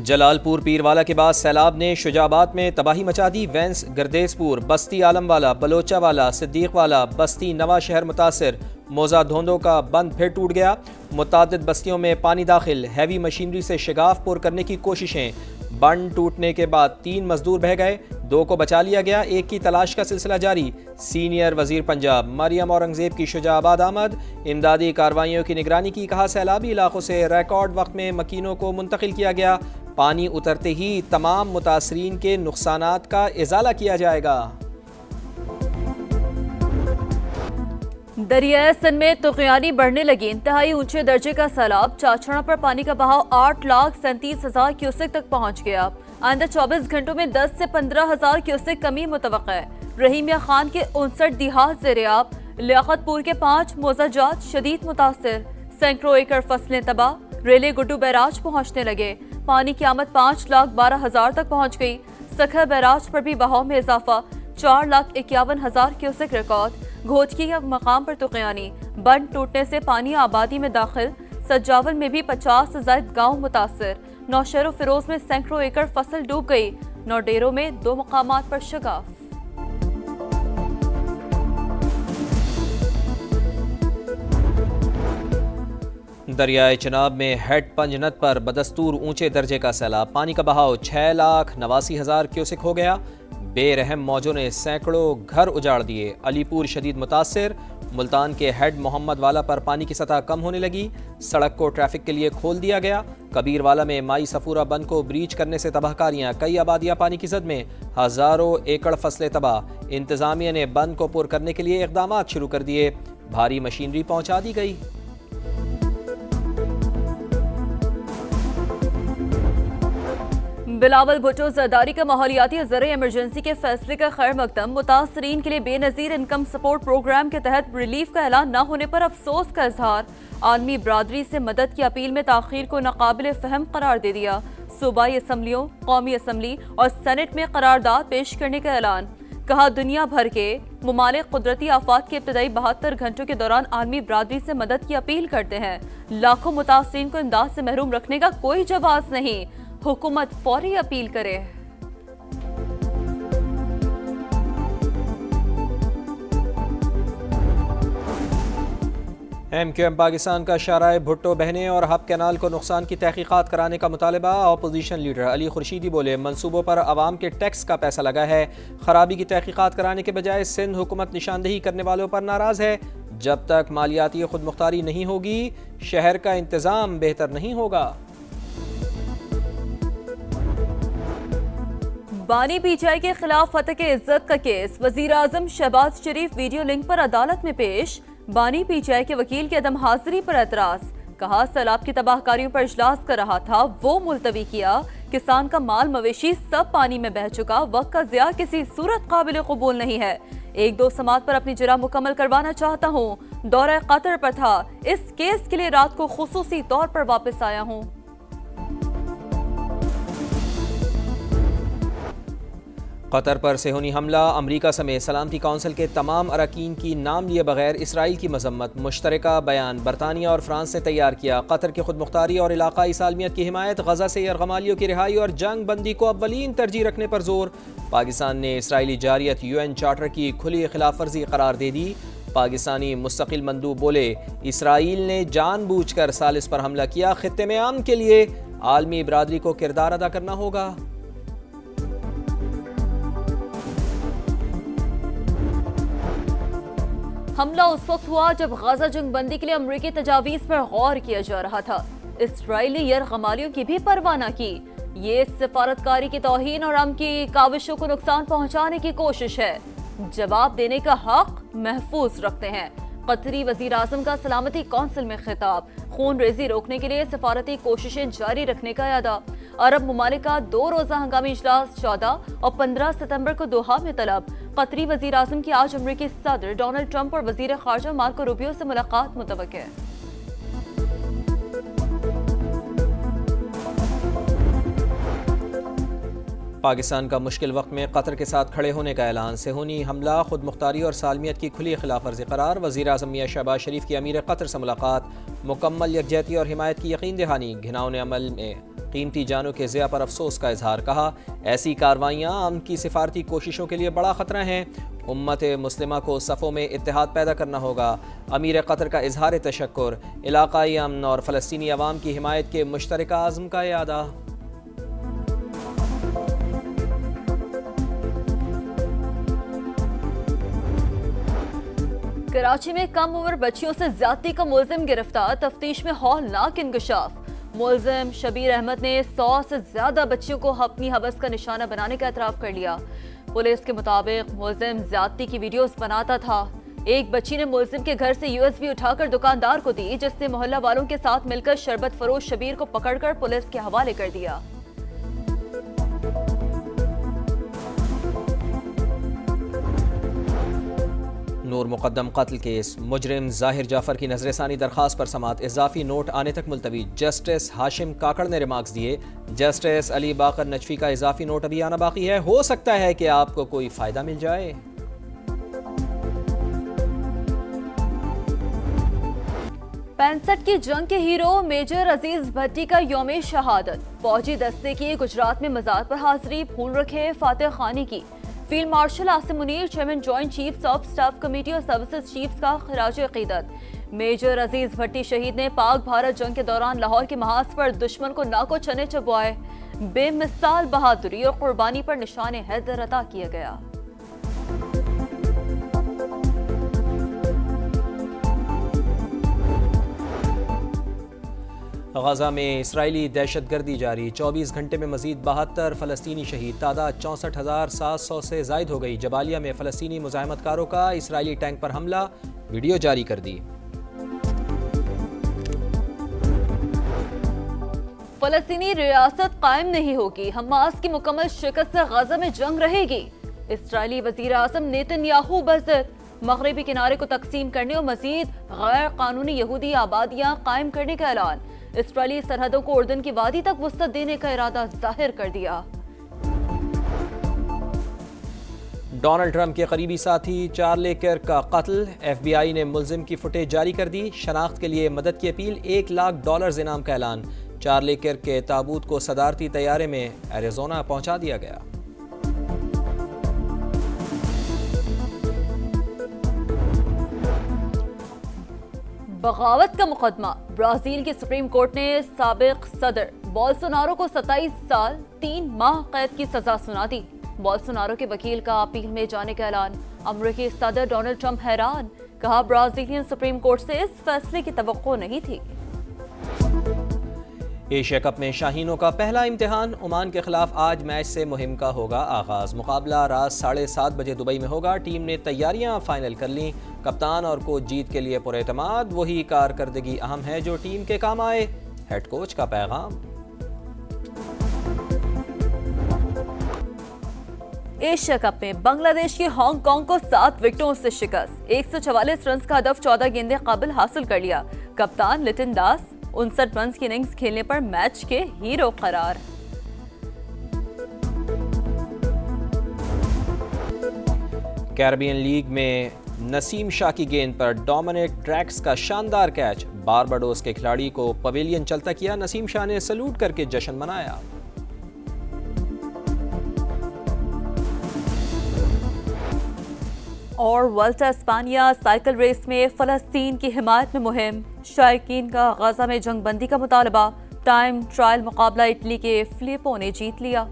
जलालपुर पीरवाला के बाद सैलाब ने शुजाबाद में तबाही मचा दी। वेंस, गर्देसपुर, बस्ती आलमवाला, बलोचावाला, सिद्दीकवाला, बस्ती नवा शहर मुतासिर। मोजा धोंदों का बंद फिर टूट गया। मुतादिद बस्तियों में पानी दाखिल। हैवी मशीनरी से शगाफ पुर करने की कोशिशें। बंद टूटने के बाद 3 मजदूर बह गए, 2 को बचा लिया गया, 1 की तलाश का सिलसिला जारी। सीनियर वजीर पंजाब मरियम औरंगजेब की शुजाबाद आमद। इमदादी कार्रवाइयों की निगरानी की। कहा सैलाबी इलाकों से रिकॉर्ड वक्त में मकीनों को मुंतकिल किया गया। पानी उतरते ही तमाम मुतासरीन के नुकसानात का इजाला किया जाएगा। दरियाए सिंध में तुगयानी बढ़ने लगी। इंतहाई ऊंचे दर्जे का सैलाब। चाचड़ा पर पानी का बहाव 8,37,000 क्यूसेक तक पहुंच गया। आइंदा 24 घंटों में 10 से 15,000 क्यूसेक कमी मुतवक्का है। रहीमिया खान के 59 दिहात ज़ेर-ए-आब। लियाकतपुर के 5 मोजाजात शदीद मुतासिर। सैकड़ों एकड़ फसलें तबाह। रेले गुड्डू बैराज पहुंचने लगे। पानी की आमद 5,12,000 तक पहुंच गई। सखर बैराज पर भी बहाव में इजाफा। 4,51,000 क्यूसेक रिकॉर्ड। घोचकी के मकाम पर तुगयानी। बंद टूटने से पानी आबादी में दाखिल। सज्जावल में भी 50 से ज्यादा गाँव मुतासिर। नौशहर फिरोज में सैकड़ों एकड़ फसल डूब गई। नौडेरों में 2 मकामात पर शगाफ। दरियाए चनाब में हेड पंजनत पर बदस्तूर ऊंचे दर्जे का सैलाब। पानी का बहाव 6,89,000 क्यूसेक हो गया। बेरहम मौजों ने सैकड़ों घर उजाड़ दिए। अलीपुर शदीद मुतासिर। मुल्तान के हेड मोहम्मद वाला पर पानी की सतह कम होने लगी। सड़क को ट्रैफिक के लिए खोल दिया गया। कबीरवाला में माई सफूरा बंद को ब्रीच करने से तबाहकारियां। कई आबादियां पानी की जद में। हजारों एकड़ फसलें तबाह। इंतजामिया ने बंद को पुर करने के लिए इकदाम शुरू कर दिए। भारी मशीनरी पहुंचा दी गई। बिलावल भुट्टो जरदारी का माहौलियाती ज़रिए इमरजेंसी के फैसले का खैर मकदम। मुतासरीन के लिए बेनज़ीर इनकम सपोर्ट प्रोग्राम के तहत रिलीफ का ऐलान न होने पर अफसोस का इजहार। आलमी बरादरी से मदद की अपील में ताखीर को नाकाबिल फहम करार दे दिया। सूबाई असम्बलियों, कौमी असम्बली और सेनेट में करारदाद पेश करने का ऐलान। कहा दुनिया भर के मुमालिक कुदरती आफात के इब्तदाई 72 घंटों के दौरान आलमी बरादरी से मदद की अपील करते हैं। लाखों मुतासरीन को इमदाद से महरूम रखने का कोई जवाब नहीं। हुकूमत फौरी अपील करे। MQM पाकिस्तान का शाराए भुट्टो बहने और हब कैनाल को नुकसान की तहकीकात कराने का मुतालबा। अपोजिशन लीडर अली खुर्शीदी बोले मंसूबों पर अवाम के टैक्स का पैसा लगा है। खराबी की तहकीकात कराने के बजाय सिंध हुकूमत निशानदेही करने वालों पर नाराज है। जब तक मालियाती खुद मुख्तारी नहीं होगी शहर का इंतजाम बेहतर नहीं होगा। बानी पीटीआई के खिलाफ फतह के इज्जत का केस। वजीर आजम शहबाज शरीफ वीडियो लिंक पर अदालत में पेश। बानी पीटीआई के वकील की अदम हाजिरी पर एतराज। कहा सैलाब की तबाहकारियों पर इजलास कर रहा था, वो मुलतवी किया। किसान का माल मवेशी सब पानी में बह चुका। वक्त का ज़िया किसी सूरत काबिल कबूल नहीं है। 1-2 समात पर अपनी जरा मुकम्मल करवाना चाहता हूँ। दौरा कतर पर था। इस केस के लिए रात को खुसूसी तौर पर वापस आया हूँ। कतर पर सेहूनी हमला। अमरीका समेत सलामती कौंसिल के तमाम अरकान की नाम लिए बगैर इसराइल की मजम्मत। मुश्तरका बयान बरतानिया और फ्रांस ने तैयार किया। कतर की खुद मुख्तारी और इलाकाई सालमियत की हिमायत। गजा से यरगमालियों की रिहाई और जंग बंदी को अव्वलीन तरजीह रखने पर जोर। पाकिस्तान ने इसराइली जारियत UN चार्टर की खुली खिलाफ वर्जी करार दे दी। पाकिस्तानी मुस्तकिल मंदूब बोले इसराइल ने जानबूझकर सालिस पर हमला किया। खित्ते में अमन के लिए आलमी बरादरी को किरदार अदा करना होगा। हमला उस वक्त हुआ जब गजा जंग बंदी के लिए अमरीकी तजावीज़ पर गौर किया जा रहा था। इसराइली यरगमालियों की भी परवाह न की। ये सिफारतकारी की तौहीन और हम की काविशों को नुकसान पहुंचाने की कोशिश है। जवाब देने का हक महफूज रखते हैं। कतरी वजीर आजम का सलामती कौंसिल में खिताब। खून रेजी रोकने के लिए सफारती कोशिशें जारी रखने का यादा। अरब ममालिक का 2 रोज़ा हंगामी इजलास 14 और 15 सितंबर को दोहा में तलब। कतरी वजीर आजम की आज अमरीकी सदर डोनाल्ड ट्रंप और वजीर खारजा मार्को रूबियो से मुलाकात मुतवक्किल है। पाकिस्तान का मुश्किल वक्त में कतर के साथ खड़े होने का ऐलान। सेहूनी हमला, खुद मुख्तारी और सालमियत की खुली खिलाफ वर्जी करार। वज़ीर आज़म मियां शहबाज शरीफ की अमीर कतर से मुलाकात। मुकम्मल यकजहती और हिमायत की यकीन दहानी। घिनौने अमल में कीमती जानों के ज़िया पर अफसोस का इजहार। कहा, ऐसी कार्रवाइयाँ अमन की सिफारती कोशिशों के लिए बड़ा ख़तरा हैं। उम्मत मुस्लिमा को सफ़ों में इत्तेहाद पैदा करना होगा। अमीर कतर का इजहार तशक्कुर। इलाकाई अमन और फ़लस्तीनी अवाम की हिमायत के मुश्तरका आज़म का यादा। कराची में कम उम्र बच्चियों से ज्यादती का मुलजिम गिरफ्तार। तफ्तीश में हौलनाक इंकशाफ। मुलजिम शबीर अहमद ने 100 से ज्यादा बच्चियों को अपनी हवस का निशाना बनाने का एतराफ़ कर लिया। पुलिस के मुताबिक मुलजिम ज्यादती की वीडियोस बनाता था। एक बच्ची ने मुलजिम के घर से USB उठाकर दुकानदार को दी, जिसने मोहल्ला वालों के साथ मिलकर शरबत फरोश शबीर को पकड़कर पुलिस के हवाले कर दिया। नूर मुकद्दम कत्ल केस। मुजरिम जाहिर जाफर की नजरसानी दरखास्त पर समात इजाफी नोट आने तक मुलतवी। जस्टिस हाशिम काकड़ ने रिमार्क्स दिए, जस्टिस अली बाकर नजफी का इजाफी नोट अभी आना बाकी है, हो सकता है कि आपको कोई फायदा मिल जाए। 65 की जंग के हीरो मेजर अजीज भट्टी का यौम शहादत। फौजी दस्ते की गुजरात में मज़ार पर हाजिरी भूल रखे फातेह खानी की। Field marshal Asim Munir, chairman joint chiefs of staff committee और सर्विसेज चीफ्स का खराज अकीदत। मेजर अजीज भट्टी शहीद ने पाक भारत जंग के दौरान लाहौर के महाज पर दुश्मन को नाको चने चबवाए। बेमिसाल बहादुरी और कुर्बानी पर निशान हैदर अता किया गया। गजा में इसराइली दहशतगर्दी जारी। 24 घंटे में मजीद 72 फ़लस्तीनी शहीद। तादाद 64,700 से जायद हो गई। जबालिया में फ़लस्तीनी मुज़ाहमतकारों का इसराइली टैंक पर हमला, वीडियो जारी कर दी। फ़लस्तीनी रियासत कायम नहीं होगी। हमास की मुकम्मल शिकस्त से गजा में जंग रहेगी। इसराइली वज़ीर आज़म नेतन्याहू बज़द। मगरबी किनारे को तकसीम करने और मजीद गैर कानूनी यहूदी आबादियाँ कायम करने का ऐलान। इसराइली सरहदों को उर्दन की वादी तक वसअत देने का इरादा जाहिर कर दिया। डोनाल्ड ट्रंप के करीबी साथी चार्ली किर्क का कत्ल। FBI ने मुलजिम की फुटेज जारी कर दी। शनाख्त के लिए मदद की अपील। $1 लाख इनाम का ऐलान। चार्ली किर्क के ताबूत को सदारती तैयारे में एरिज़ोना पहुंचा दिया गया। बगावत का मुकदमा। ब्राजील की सुप्रीम कोर्ट ने साबिक सदर बोल्सोनारो को 27 साल 3 माह कैद की सजा सुना दी। बोल्सोनारो के वकील का अपील में जाने का ऐलान। अमेरिकी सदर डोनाल्ड ट्रंप हैरान। कहा, ब्राजीलियन सुप्रीम कोर्ट से इस फैसले की तवक्को नहीं थी। एशिया कप में शाहीनों का पहला इम्तिहान। ओमान के खिलाफ आज मैच से मुहिम का होगा आगाज। मुकाबला रात 7:30 बजे दुबई में होगा। टीम ने तैयारियां फाइनल कर ली। कप्तान और कोच जीत के लिए पुरएतमाद। वही कारकर्दगी अहम है जो टीम के काम आए। हेड कोच का पैगाम। एशिया कप में बांग्लादेश की हांगकांग को 7 विकेटों से शिकस्त। 144 रन का हदफ 14 गेंदें काबिल हासिल कर लिया। कप्तान लिटिन दास 59 रन की इनिंग्स खेलने पर मैच के हीरो करार। कैरिबियन लीग में नसीम शाह की गेंद पर डोमिनिक ड्रैक्स का शानदार कैच। बारबाडोस के खिलाड़ी को पवेलियन चलता किया। नसीम शाह ने सलूट करके जश्न मनाया। और वल्टा स्पानिया साइकिल रेस में फ़लस्तीन की हिमायत में मुहिम। शायकीन का गजा में जंगबंदी का मुतालबा। टाइम ट्रायल मुकाबला इटली के फिलिपो ने जीत लिया।